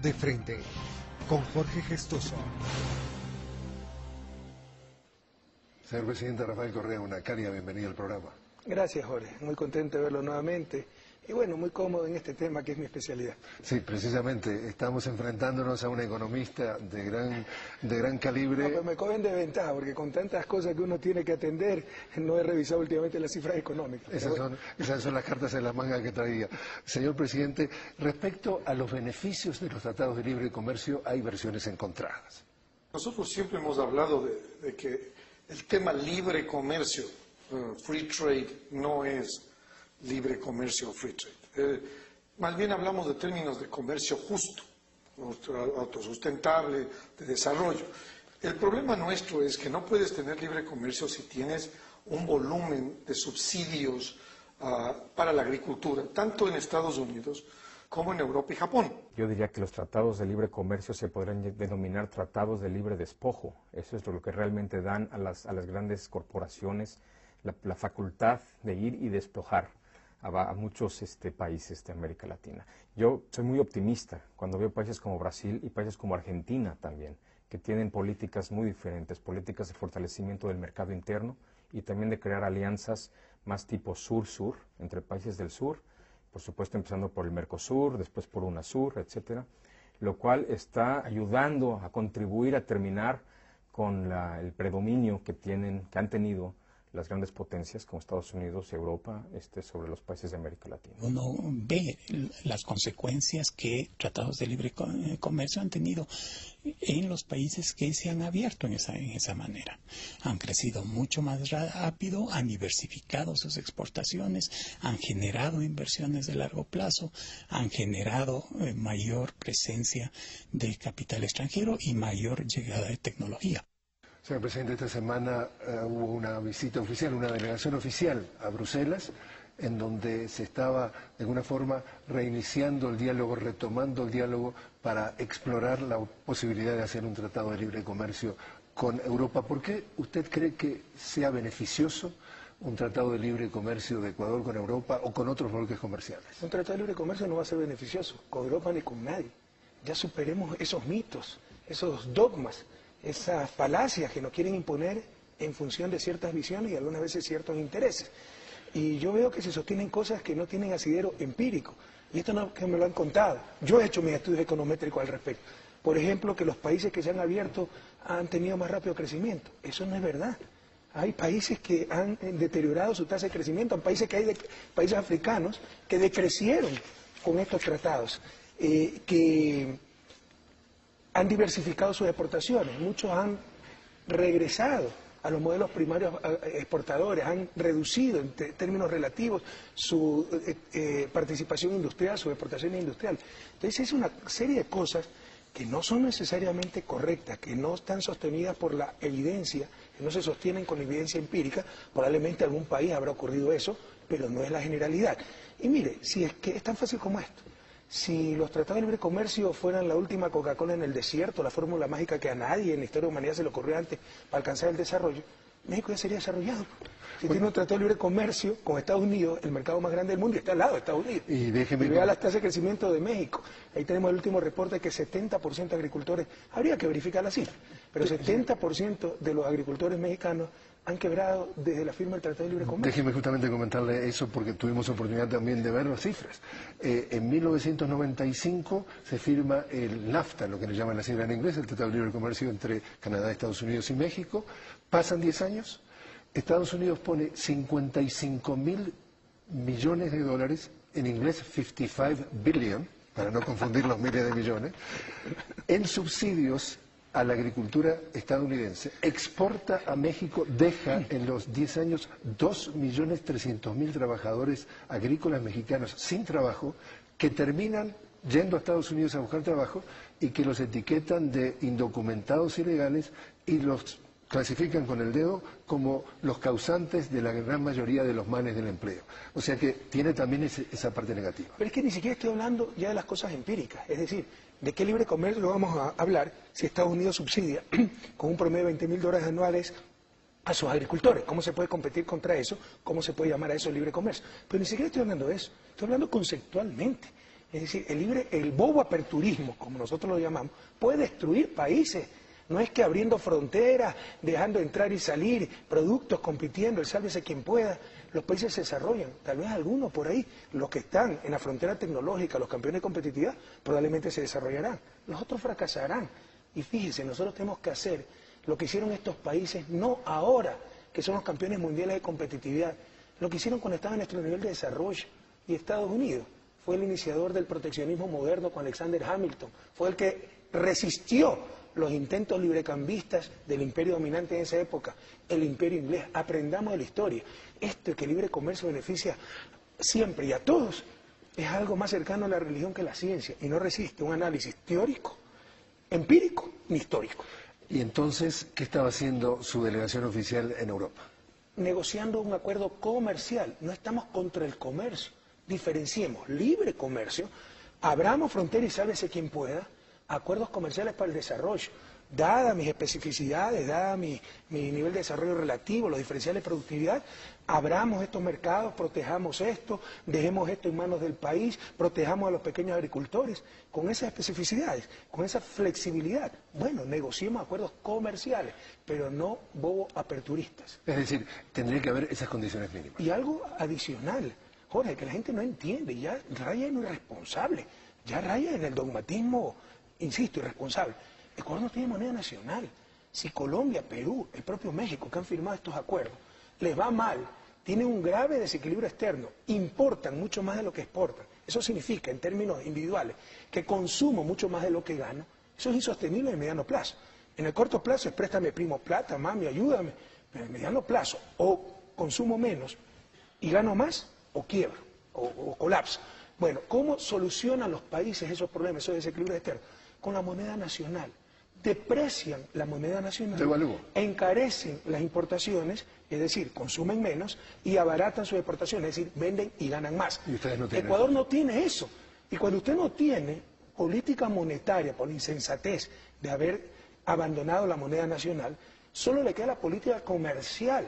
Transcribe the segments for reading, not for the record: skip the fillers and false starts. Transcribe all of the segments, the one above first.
De Frente, con Jorge Gestoso. Señor presidente Rafael Correa, una cálida bienvenida al programa. Gracias, Jorge. Muy contento de verlo nuevamente. Y bueno, muy cómodo en este tema que es mi especialidad. Sí, precisamente, estamos enfrentándonos a un economista de gran calibre. No, pero me cogen de ventaja, porque con tantas cosas que uno tiene que atender, no he revisado últimamente las cifras económicas. Esas son las cartas en la manga que traía. Señor presidente, respecto a los beneficios de los tratados de libre comercio, hay versiones encontradas. Nosotros siempre hemos hablado de que el tema libre comercio, free trade, no es libre comercio o free trade. Más bien hablamos de términos de comercio justo, autosustentable, de desarrollo. El problema nuestro es que no puedes tener libre comercio si tienes un volumen de subsidios para la agricultura, tanto en Estados Unidos como en Europa y Japón. Yo diría que los tratados de libre comercio se podrían denominar tratados de libre despojo. Eso es lo que realmente dan a las grandes corporaciones la facultad de ir y despojar a muchos países de América Latina. Yo soy muy optimista cuando veo países como Brasil y países como Argentina también, que tienen políticas muy diferentes, políticas de fortalecimiento del mercado interno y también de crear alianzas más tipo sur-sur, entre países del sur, por supuesto empezando por el Mercosur, después por UNASUR, etcétera, lo cual está ayudando a contribuir a terminar con el predominio que han tenido las grandes potencias como Estados Unidos y Europa sobre los países de América Latina. Uno ve las consecuencias que tratados de libre comercio han tenido en los países que se han abierto en esa manera. Han crecido mucho más rápido, han diversificado sus exportaciones, han generado inversiones de largo plazo, han generado mayor presencia de capital extranjero y mayor llegada de tecnología. Señor presidente, esta semana hubo una visita oficial, una delegación oficial a Bruselas, en donde se estaba de alguna forma reiniciando el diálogo, retomando el diálogo para explorar la posibilidad de hacer un tratado de libre comercio con Europa. ¿Por qué usted cree que sea beneficioso un tratado de libre comercio de Ecuador con Europa o con otros bloques comerciales? Un tratado de libre comercio no va a ser beneficioso con Europa ni con nadie. Ya superemos esos mitos, esos dogmas, esas falacias que nos quieren imponer en función de ciertas visiones y algunas veces ciertos intereses. Y yo veo que se sostienen cosas que no tienen asidero empírico. Y esto no es que me lo han contado. Yo he hecho mis estudios econométricos al respecto. Por ejemplo, que los países que se han abierto han tenido más rápido crecimiento. Eso no es verdad. Hay países que han deteriorado su tasa de crecimiento. Hay países africanos que decrecieron con estos tratados, que han diversificado sus exportaciones, muchos han regresado a los modelos primarios exportadores, han reducido en términos relativos su participación industrial, su exportación industrial. Entonces es una serie de cosas que no son necesariamente correctas, que no están sostenidas por la evidencia, que no se sostienen con evidencia empírica. Probablemente en algún país habrá ocurrido eso, pero no es la generalidad. Y mire, si es que es tan fácil como esto. Si los tratados de libre comercio fueran la última Coca-Cola en el desierto, la fórmula mágica que a nadie en la historia de la humanidad se le ocurrió antes para alcanzar el desarrollo, México ya sería desarrollado. Si tiene un tratado de libre comercio con Estados Unidos, el mercado más grande del mundo, y está al lado de Estados Unidos. Y vea las tasas de crecimiento de México. Ahí tenemos el último reporte que 70% de agricultores, habría que verificar la cifra, pero 70% de los agricultores mexicanos han quebrado desde la firma del Tratado de Libre Comercio. Déjeme justamente comentarle eso porque tuvimos oportunidad también de ver las cifras. En 1995 se firma el NAFTA, lo que le llaman la sigla en inglés, el Tratado de Libre Comercio entre Canadá, Estados Unidos y México. Pasan 10 años, Estados Unidos pone 55.000 millones de dólares, en inglés 55 billion, para no confundir los miles de millones, en subsidios a la agricultura estadounidense, exporta a México, deja en los 10 años 2.300.000 trabajadores agrícolas mexicanos sin trabajo, que terminan yendo a Estados Unidos a buscar trabajo y que los etiquetan de indocumentados ilegales y los clasifican con el dedo como los causantes de la gran mayoría de los males del empleo. O sea que tiene también esa parte negativa. Pero es que ni siquiera estoy hablando ya de las cosas empíricas, es decir, ¿de qué libre comercio vamos a hablar si Estados Unidos subsidia con un promedio de $20.000 anuales a sus agricultores? ¿Cómo se puede competir contra eso? ¿Cómo se puede llamar a eso libre comercio? Pero ni siquiera estoy hablando de eso, estoy hablando conceptualmente. Es decir, el bobo aperturismo, como nosotros lo llamamos, puede destruir países. No es que abriendo fronteras, dejando entrar y salir, productos compitiendo, el sálvese quien pueda, los países se desarrollan. Tal vez algunos por ahí, los que están en la frontera tecnológica, los campeones de competitividad, probablemente se desarrollarán. Los otros fracasarán. Y fíjese, nosotros tenemos que hacer lo que hicieron estos países, no ahora, que son los campeones mundiales de competitividad, lo que hicieron cuando estaban en nuestro nivel de desarrollo. Y Estados Unidos fue el iniciador del proteccionismo moderno con Alexander Hamilton, fue el que resistió los intentos librecambistas del imperio dominante en esa época, el imperio inglés. Aprendamos de la historia. Esto que el libre comercio beneficia siempre y a todos es algo más cercano a la religión que a la ciencia y no resiste un análisis teórico, empírico ni histórico. ¿Y entonces qué estaba haciendo su delegación oficial en Europa? Negociando un acuerdo comercial. No estamos contra el comercio. Diferenciemos libre comercio, abramos fronteras y sálvese quien pueda, acuerdos comerciales para el desarrollo. Dadas mis especificidades, dada mi nivel de desarrollo relativo, los diferenciales de productividad, abramos estos mercados, protejamos esto, dejemos esto en manos del país, protejamos a los pequeños agricultores, con esas especificidades, con esa flexibilidad. Bueno, negociemos acuerdos comerciales, pero no bobo aperturistas. Es decir, tendría que haber esas condiciones mínimas. Y algo adicional, Jorge, que la gente no entiende, ya raya en lo irresponsable, ya raya en el dogmatismo, insisto, irresponsable. Ecuador no tiene moneda nacional. Si Colombia, Perú, el propio México, que han firmado estos acuerdos, les va mal, tienen un grave desequilibrio externo, importan mucho más de lo que exportan. Eso significa, en términos individuales, que consumo mucho más de lo que gano. Eso es insostenible en el mediano plazo. En el corto plazo es préstame, primo, plata, mami, ayúdame. Pero en el mediano plazo, o consumo menos y gano más, o quiebro, o colapso. Bueno, ¿cómo solucionan los países esos problemas, esos desequilibrios externos? Con la moneda nacional. Deprecian la moneda nacional, encarecen las importaciones, es decir, consumen menos y abaratan sus exportaciones, es decir, venden y ganan más. ¿Y ustedes no tienen Ecuador no tiene eso. Y cuando usted no tiene política monetaria por la insensatez de haber abandonado la moneda nacional, solo le queda la política comercial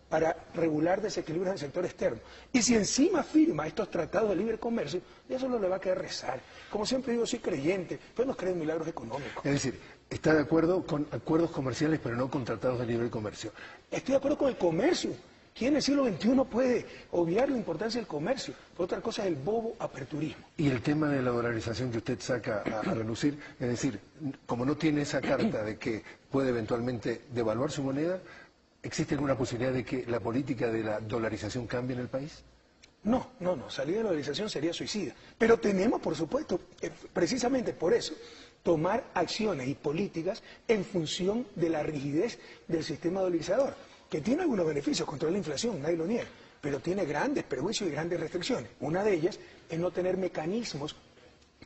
para regular desequilibrios en el sector externo. Y si encima firma estos tratados de libre comercio, ya solo le va a quedar rezar. Como siempre digo, soy creyente, pero no creo en milagros económicos. Es decir, está de acuerdo con acuerdos comerciales, pero no con tratados de libre comercio. Estoy de acuerdo con el comercio. ¿Quién en el siglo XXI puede obviar la importancia del comercio? Por otra cosa es el bobo aperturismo. Y el tema de la dolarización que usted saca a relucir, es decir, como no tiene esa carta de que puede eventualmente devaluar su moneda, ¿existe alguna posibilidad de que la política de la dolarización cambie en el país? No, salir de la dolarización sería suicida. Pero tenemos, por supuesto, precisamente por eso, tomar acciones y políticas en función de la rigidez del sistema dolarizador, que tiene algunos beneficios, controla la inflación, nadie lo niega, pero tiene grandes perjuicios y grandes restricciones. Una de ellas es no tener mecanismos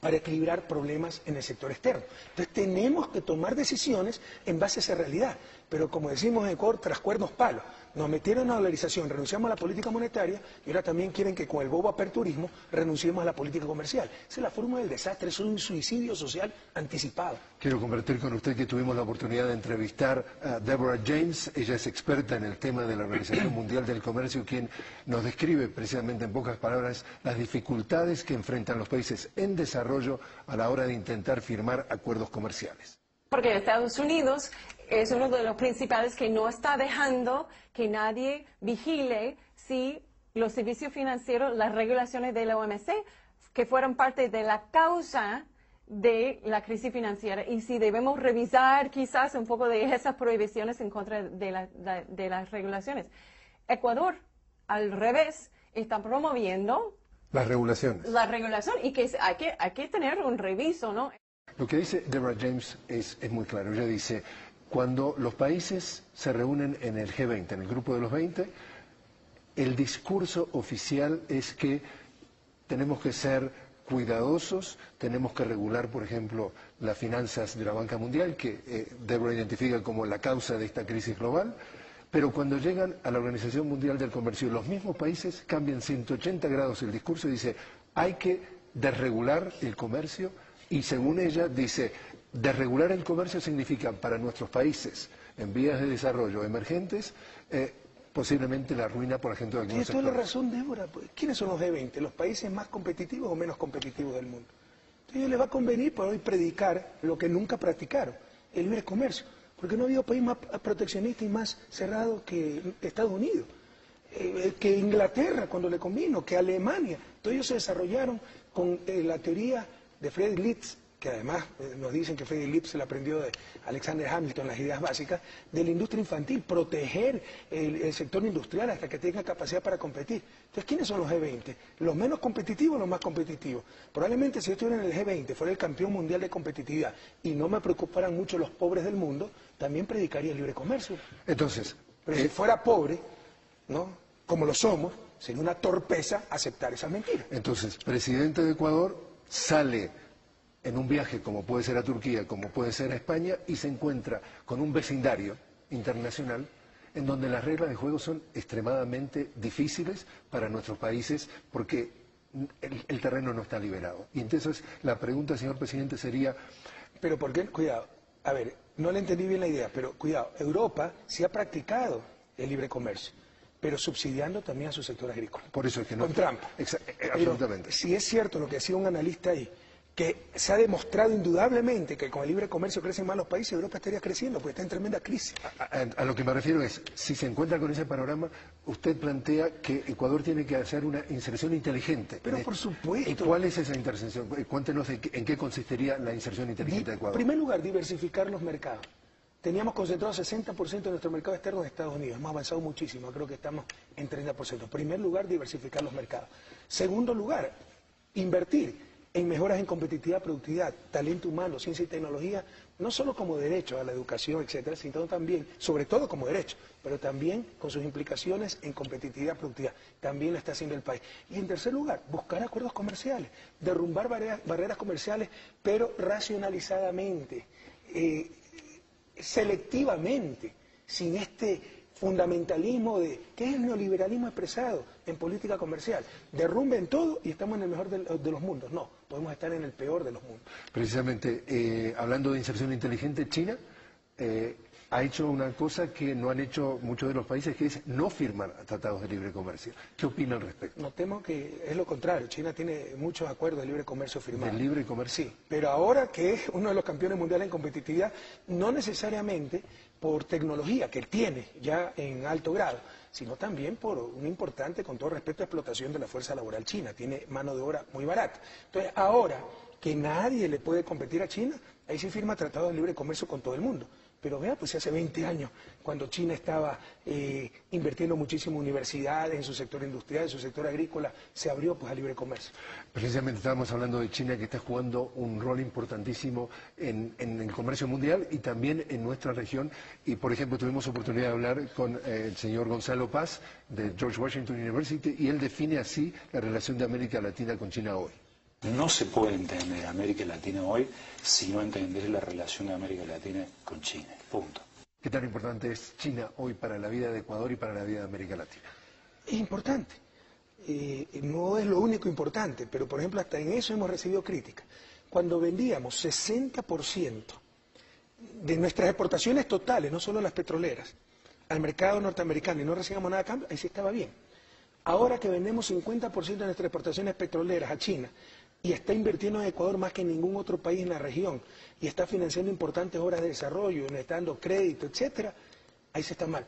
para equilibrar problemas en el sector externo. Entonces tenemos que tomar decisiones en base a esa realidad. Pero como decimos en Ecuador, tras cuernos palos. Nos metieron a la dolarización, renunciamos a la política monetaria y ahora también quieren que con el bobo aperturismo renunciemos a la política comercial. Esa es la fórmula del desastre, es un suicidio social anticipado. Quiero compartir con usted que tuvimos la oportunidad de entrevistar a Deborah James. Ella es experta en el tema de la Organización Mundial del Comercio, quien nos describe precisamente en pocas palabras las dificultades que enfrentan los países en desarrollo a la hora de intentar firmar acuerdos comerciales. Porque Estados Unidos es uno de los principales que no está dejando que nadie vigile si los servicios financieros, las regulaciones de la OMC, que fueron parte de la causa de la crisis financiera, y si debemos revisar quizás un poco de esas prohibiciones en contra de las regulaciones. Ecuador, al revés, está promoviendo las regulaciones. La regulación, y que hay que tener un reviso, ¿no? Lo que dice Deborah James es muy claro. Ella dice, cuando los países se reúnen en el G20, en el grupo de los 20, el discurso oficial es que tenemos que ser cuidadosos, tenemos que regular, por ejemplo, las finanzas de la banca mundial, que Deborah identifica como la causa de esta crisis global, pero cuando llegan a la Organización Mundial del Comercio, los mismos países cambian 180 grados el discurso y dice, hay que desregular el comercio. Y según ella, dice, desregular el comercio significa para nuestros países en vías de desarrollo emergentes posiblemente la ruina, por ejemplo, de algunos Tiene toda la sectores. razón, Débora. ¿Quiénes son los G20? ¿Los países más competitivos o menos competitivos del mundo? Entonces a ellos les va a convenir por hoy predicar lo que nunca practicaron, el libre comercio. Porque no ha habido país más proteccionista y más cerrado que Estados Unidos, que Inglaterra cuando le convino, que Alemania. Todos ellos se desarrollaron con la teoría de Friedrich List, que además nos dicen que Friedrich List se la aprendió de Alexander Hamilton, las ideas básicas de la industria infantil, proteger el sector industrial hasta que tenga capacidad para competir. Entonces, ¿quiénes son los G20? ¿Los menos competitivos o los más competitivos? Probablemente si yo estuviera en el G20, fuera el campeón mundial de competitividad y no me preocuparan mucho los pobres del mundo, también predicaría el libre comercio. Entonces, Pero si fuera pobre, ¿no? Como lo somos, sería una torpeza aceptar esas mentiras. entonces, presidente de Ecuador sale en un viaje como puede ser a Turquía, como puede ser a España, y se encuentra con un vecindario internacional en donde las reglas de juego son extremadamente difíciles para nuestros países porque el terreno no está liberado. Y entonces la pregunta, señor presidente, sería... Pero ¿por qué? Cuidado. A ver, no le entendí bien la idea, pero cuidado. Europa sí ha practicado el libre comercio, pero subsidiando también a su sector agrícola. Por eso es que no... Con trampa. Absolutamente. Pero si es cierto lo que decía un analista ahí, que se ha demostrado indudablemente que con el libre comercio crecen más los países, Europa estaría creciendo porque está en tremenda crisis. A lo que me refiero es, si se encuentra con ese panorama, usted plantea que Ecuador tiene que hacer una inserción inteligente. Pero por supuesto. ¿Y cuál es esa inserción? Cuéntenos en qué consistiría la inserción inteligente de Ecuador. En primer lugar, diversificar los mercados. Teníamos concentrado 60% de nuestro mercado externo en Estados Unidos. Hemos avanzado muchísimo, creo que estamos en 30%. En primer lugar, diversificar los mercados. Segundo lugar, invertir en mejoras en competitividad, productividad, talento humano, ciencia y tecnología, no solo como derecho a la educación, etcétera, sino también, sobre todo como derecho, pero también con sus implicaciones en competitividad, productividad. También lo está haciendo el país. Y en tercer lugar, buscar acuerdos comerciales, derrumbar barreras comerciales, pero racionalizadamente, selectivamente, sin este fundamentalismo de ¿qué es el neoliberalismo expresado en política comercial? Derrumben todo y estamos en el mejor de los mundos. No, podemos estar en el peor de los mundos. Precisamente, hablando de inserción inteligente, China ha hecho una cosa que no han hecho muchos de los países, que es no firmar tratados de libre comercio. ¿Qué opina al respecto? No temo que es lo contrario. China tiene muchos acuerdos de libre comercio firmados. ¿De libre comercio? Sí, pero ahora que es uno de los campeones mundiales en competitividad, no necesariamente por tecnología, que él tiene ya en alto grado, sino también por una importante, con todo respeto, explotación de la fuerza laboral china. Tiene mano de obra muy barata. Entonces, ahora que nadie le puede competir a China, ahí sí firma tratados de libre comercio con todo el mundo. Pero vea, pues hace 20 años, cuando China estaba invirtiendo muchísimo en universidades, en su sector industrial, en su sector agrícola, se abrió pues al libre comercio. Precisamente estábamos hablando de China, que está jugando un rol importantísimo en el comercio mundial y también en nuestra región. Y, por ejemplo, tuvimos oportunidad de hablar con el señor Gonzalo Paz, de George Washington University, y él define así la relación de América Latina con China hoy. No se puede entender América Latina hoy si no entender la relación de América Latina con China. Punto. ¿Qué tan importante es China hoy para la vida de Ecuador y para la vida de América Latina? Es importante. No es lo único importante, pero por ejemplo hasta en eso hemos recibido críticas. Cuando vendíamos 60% de nuestras exportaciones totales, no solo las petroleras, al mercado norteamericano y no recibíamos nada a cambio, ahí sí estaba bien. Ahora que vendemos 50% de nuestras exportaciones petroleras a China y está invirtiendo en Ecuador más que en ningún otro país en la región y está financiando importantes obras de desarrollo, y está dando crédito, etcétera, ahí se está mal.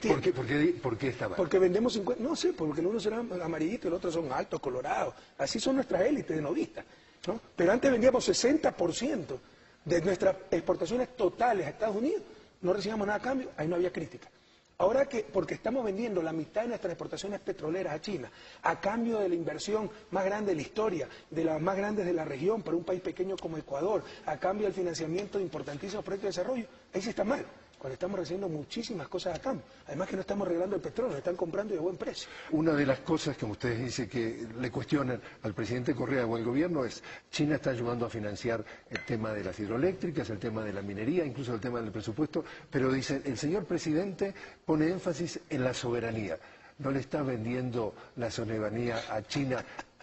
¿Por qué está mal? Porque vendemos 50, no sé, porque unos serán amarillitos y los otros son altos, colorados. Así son nuestras élites de novistas, ¿no? Pero antes vendíamos 60% de nuestras exportaciones totales a Estados Unidos, no recibíamos nada a cambio, ahí no había crítica. Ahora que, porque estamos vendiendo la mitad de nuestras exportaciones petroleras a China, a cambio de la inversión más grande de la historia, de las más grandes de la región para un país pequeño como Ecuador, a cambio del financiamiento de importantísimos proyectos de desarrollo, ahí sí está mal, cuando estamos recibiendo muchísimas cosas a cambio. Además que no estamos regalando el petróleo, lo están comprando y a buen precio. Una de las cosas que ustedes dicen que le cuestionan al presidente Correa o al gobierno es China está ayudando a financiar el tema de las hidroeléctricas, el tema de la minería, incluso el tema del presupuesto, pero dicen el señor presidente pone énfasis en la soberanía. ¿No le está vendiendo la soberanía a China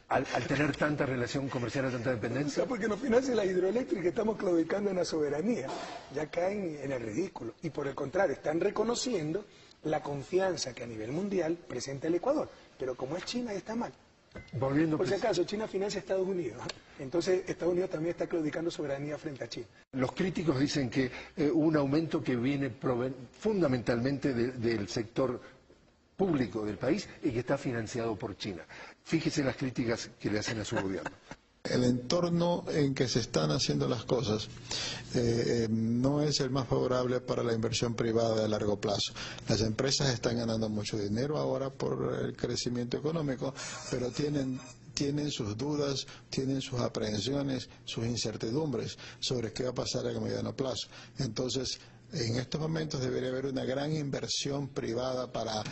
al tener tanta relación comercial, tanta dependencia? Porque nos financian la hidroeléctrica, estamos claudicando en la soberanía. Ya caen en el ridículo. Y por el contrario, están reconociendo la confianza que a nivel mundial presenta el Ecuador. Pero como es China, está mal. Volviendo, Por si acaso, China financia a Estados Unidos. Entonces, Estados Unidos también está claudicando soberanía frente a China. los críticos dicen que hubo un aumento que viene fundamentalmente del sector público del país y que está financiado por China. Fíjese las críticas que le hacen a su gobierno. El entorno en que se están haciendo las cosas no es el más favorable para la inversión privada de largo plazo. Las empresas están ganando mucho dinero ahora por el crecimiento económico, pero tienen sus dudas, tienen sus aprehensiones, sus incertidumbres sobre qué va a pasar a mediano plazo. Entonces, en estos momentos debería haber una gran inversión privada para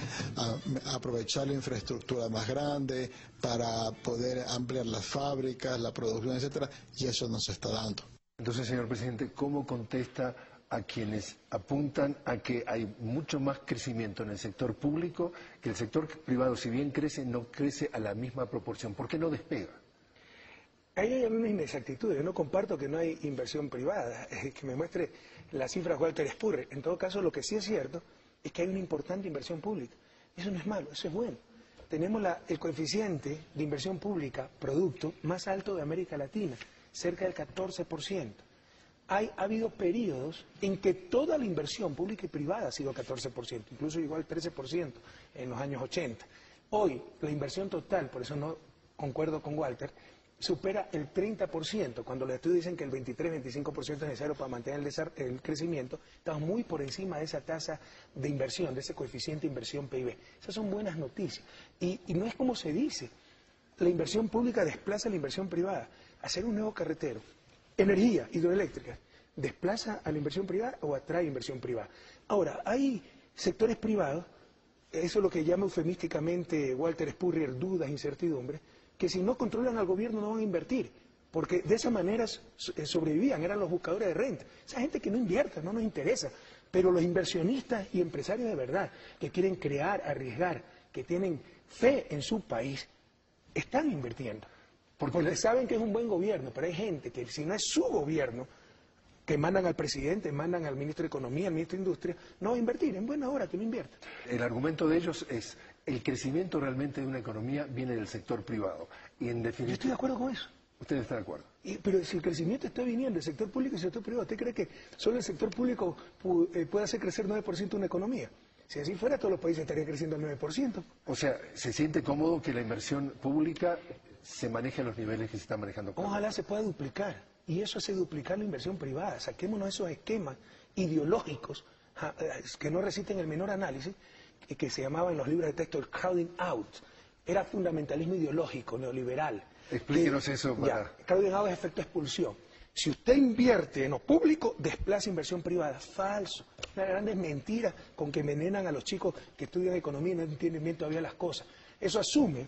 aprovechar la infraestructura más grande, para poder ampliar las fábricas, la producción, etcétera, y eso no se está dando. Entonces, señor presidente, ¿cómo contesta a quienes apuntan a que hay mucho más crecimiento en el sector público, que el sector privado, si bien crece, no crece a la misma proporción? ¿Por qué no despega? Ahí hay algunas inexactitudes. Yo no comparto que no hay inversión privada, que me muestre las cifras Walter Spurrier. En todo caso, lo que sí es cierto es que hay una importante inversión pública. Eso no es malo, eso es bueno. Tenemos el coeficiente de inversión pública, producto, más alto de América Latina, cerca del 14%. Ha habido periodos en que toda la inversión pública y privada ha sido 14%, incluso llegó al 13% en los años 80. Hoy, la inversión total, por eso no concuerdo con Walter, supera el 30%, cuando los estudios dicen que el 23-25% es necesario para mantener el crecimiento. Estamos muy por encima de esa tasa de inversión, de ese coeficiente de inversión PIB. Esas son buenas noticias. Y no es como se dice, la inversión pública desplaza la inversión privada. Hacer un nuevo carretero, energía hidroeléctrica, ¿desplaza a la inversión privada o atrae inversión privada? Ahora, hay sectores privados, eso es lo que llama eufemísticamente Walter Spurrier, dudas, incertidumbres, que si no controlan al gobierno no van a invertir, porque de esa manera sobrevivían, eran los buscadores de renta. Esa gente que no invierte, no nos interesa, pero los inversionistas y empresarios de verdad, que quieren crear, arriesgar, que tienen fe en su país, están invirtiendo. Porque saben que es un buen gobierno, pero hay gente que si no es su gobierno, que mandan al presidente, mandan al ministro de Economía, al ministro de Industria, no va a invertir, en buena hora que no invierta. El argumento de ellos es, el crecimiento realmente de una economía viene del sector privado. Y en definitiva, yo estoy de acuerdo con eso. ¿Usted está de acuerdo? Pero si el crecimiento está viniendo del sector público y del sector privado, ¿usted cree que solo el sector público puede hacer crecer 9% una economía? Si así fuera, todos los países estarían creciendo al 9%. O sea, ¿se siente cómodo que la inversión pública se maneje a los niveles que se están manejando? Ojalá se pueda duplicar. Y eso hace duplicar la inversión privada. Saquémonos esos esquemas ideológicos que no resisten el menor análisis, que se llamaba en los libros de texto el crowding out. Era fundamentalismo ideológico, neoliberal. Explíquenos eso para... Crowding out es efecto expulsión. Si usted invierte en lo público, desplaza inversión privada. Falso. Una grande mentira con que envenenan a los chicos que estudian economía y no entienden bien todavía las cosas. Eso asume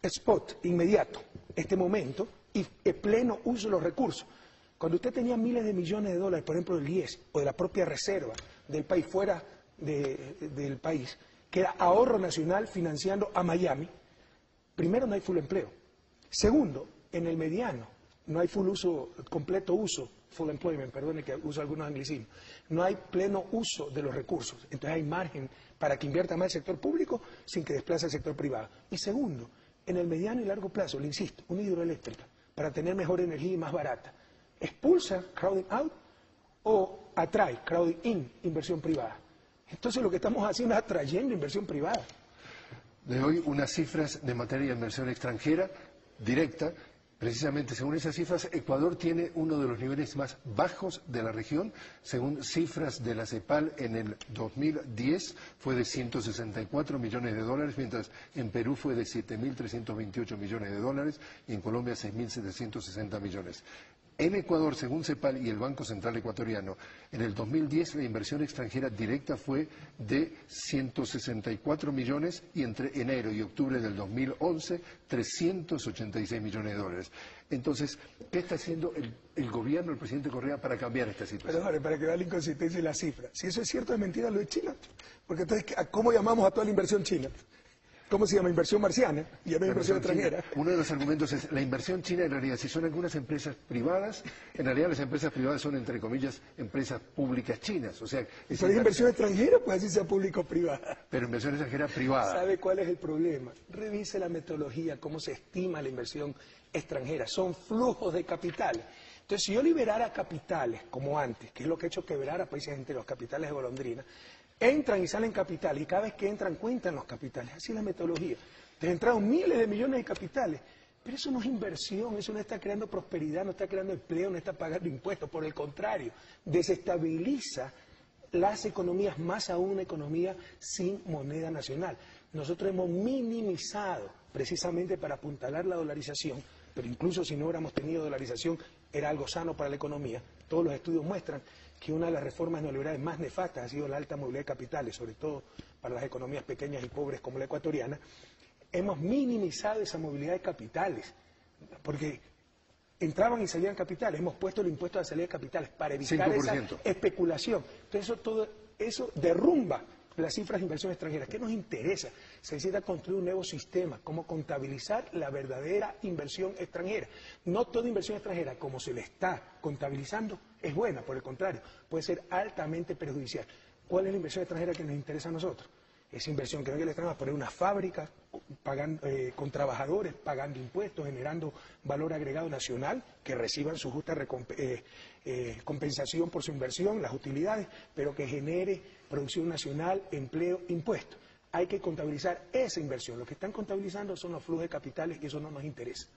spot, inmediato, este momento, y pleno uso de los recursos. Cuando usted tenía miles de millones de dólares, por ejemplo, del IES o de la propia reserva del país fuera del país, que era ahorro nacional financiando a Miami, primero no hay full empleo. Segundo, en el mediano no hay completo uso, full employment, perdone que uso algunos anglicismos, no hay pleno uso de los recursos. Entonces hay margen para que invierta más el sector público sin que desplace el sector privado. Y segundo, en el mediano y largo plazo, le insisto, una hidroeléctrica, para tener mejor energía y más barata, ¿expulsa crowding out o atrae crowding in, inversión privada? Entonces lo que estamos haciendo es atrayendo inversión privada. Le doy unas cifras de materia de inversión extranjera directa. Precisamente, según esas cifras, Ecuador tiene uno de los niveles más bajos de la región. Según cifras de la CEPAL, en el 2010 fue de 164 millones de dólares, mientras en Perú fue de 7.328 millones de dólares y en Colombia 6.760 millones. En Ecuador, según CEPAL y el Banco Central Ecuatoriano, en el 2010 la inversión extranjera directa fue de 164 millones y entre enero y octubre del 2011, 386 millones de dólares. Entonces, ¿qué está haciendo el gobierno, el presidente Correa, para cambiar esta situación? Pero para que vea la inconsistencia y la cifra. Si eso es cierto, es mentira lo de China. Porque entonces, ¿cómo llamamos a toda la inversión china? ¿cómo se llama? Inversión marciana, y ya no hay inversión extranjera. Uno de los argumentos es la inversión china, en realidad, si son algunas empresas privadas, en realidad las empresas privadas son, entre comillas, empresas públicas chinas. O sea, Si es inversión extranjera, pues así sea público o privada. Pero inversión extranjera privada. ¿Sabe cuál es el problema? Revise la metodología, cómo se estima la inversión extranjera. Son flujos de capital. Entonces, si yo liberara capitales, como antes, que es lo que ha hecho quebrar a países enteros, capitales de golondrina, entran y salen capitales, y cada vez que entran cuentan los capitales. Así es la metodología. Entonces, entraron miles de millones de capitales. Pero eso no es inversión, eso no está creando prosperidad, no está creando empleo, no está pagando impuestos. Por el contrario, desestabiliza las economías, más aún una economía sin moneda nacional. Nosotros hemos minimizado, precisamente para apuntalar la dolarización, pero incluso si no hubiéramos tenido dolarización, era algo sano para la economía. Todos los estudios muestran que una de las reformas neoliberales más nefastas ha sido la alta movilidad de capitales, sobre todo para las economías pequeñas y pobres como la ecuatoriana. Hemos minimizado esa movilidad de capitales, porque entraban y salían capitales. Hemos puesto el impuesto de salida de capitales para evitar 5%. esa especulación. Entonces, todo eso derrumba las cifras de inversión extranjera. ¿Qué nos interesa? Se necesita construir un nuevo sistema, cómo contabilizar la verdadera inversión extranjera. No toda inversión extranjera, como se le está contabilizando, es buena, por el contrario, puede ser altamente perjudicial. ¿Cuál es la inversión extranjera que nos interesa a nosotros? Esa inversión que venga del extranjero a poner una fábrica pagando, con trabajadores, pagando impuestos, generando valor agregado nacional, que reciban su justa compensación por su inversión, las utilidades, pero que genere producción nacional, empleo, impuestos. Hay que contabilizar esa inversión. Lo que están contabilizando son los flujos de capitales y eso no nos interesa.